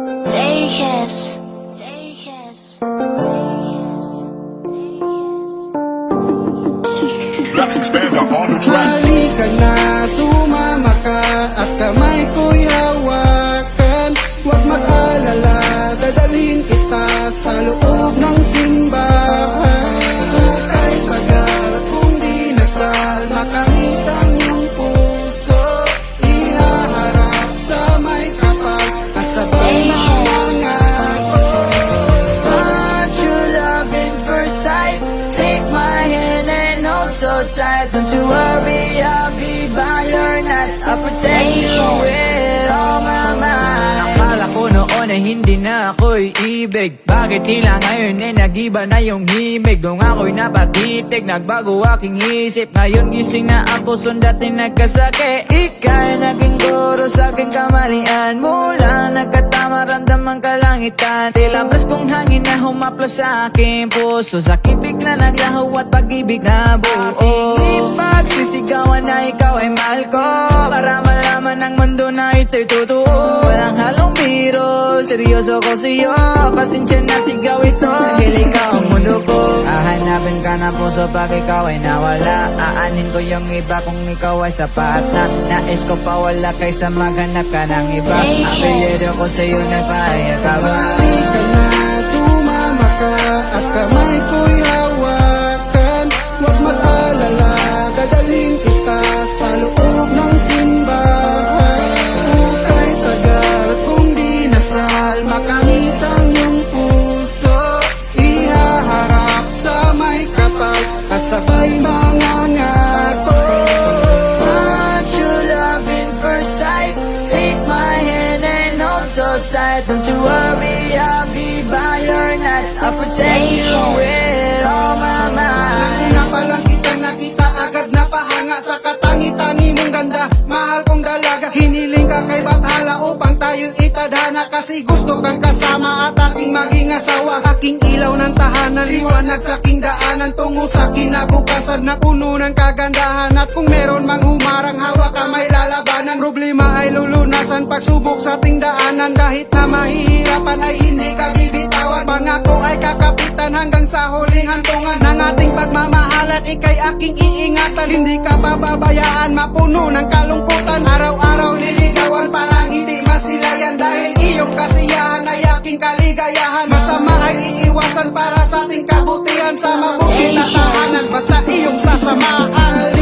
Yes. Let's expand on the track. Halika na, sumama ka at kamay ko'y hawakan. Huwag mag-alala, dadalhin kita sa loob ng simbahan. Hukay tagal kung di nasal, makamit ang iyong puso. Ihaharap sa may kapal at sabay mangangat. Want your love in first sight. Take my hand and hold so tight. Don't you worry, I'll be by your night. I'll protect you with all my might. Akala ko noon ay hindi na ako'y ibig. Bakit tila ngayon ay nag-iba na yung himig? Nung ako'y napatitig, nagbago aking isip. Ngayon gising na ang puso'n dati nagkasakit. Ika'y naging guro sa aking kamalian. Mula nagkatama ramdamang kalangitan. Tila kong hangin na humaplo sa aking puso. Sakit bigla naglaho at pag-ibig na buo. Ipagsisigawan na ikaw ay mahal ko, para malaman ng mundo na ito'y totoo. Walang halong biro, seryoso ko sa'yo. Pasensya na sigaw ito, dahil ikaw ang mundo ko. Hahanapin ka ng puso pag ikaw ay nawala. Aanin ko yung iba kung ikaw ay sapat na. Nais ko pa wala kaysa maghanap ka ng iba. Apelyido ko sa'yo nagpahayag ka ba? Halika na, sumama ka at kamay ko'y hawakan. Huwag mag-alala, dadalhin kita sa loob ng simbahan. Hukay tagal kung di nasal, makamit ang iyong puso. Ihaharap sa may kapal at sabay mangangat. Want your love in first sight. Take my hand and hold so tight. Don't you worry, I'll be by your night. I'll protect you with all my might. Una pa lang kita nakita, agad napahanga sa katangi-tangi mong ganda. Mahal kong dalaga, hiniling ka kay Bathala upang tayo itadhana. Kasi gusto kang kasama at aking maging asawa. Aking ilaw ng tahanan, liwanag sa aking daanan. Tungo sa kinabukasan na puno ng kagandahan. At kung meron mang humarang hawak ka may lalabanan. Problema ay lulunasan, pagsubok sa ating daanan. Kahit na mahihirapan ay hindi ka bibitawan. Pangako ay kakapitan hanggang sa huling hantungan ng ating pagmamahalan. Ika'y aking iingatan, hindi ka pababayaan. Mapuno ng kalungkutan, araw-araw liligawan. Parang hindi masilayan dahil iyong kasiyahan ay aking kaligayahan. Masama ay iiwasan para sa ating kabutihan. Sa mabuti na tahanan, basta iyong sasamahan.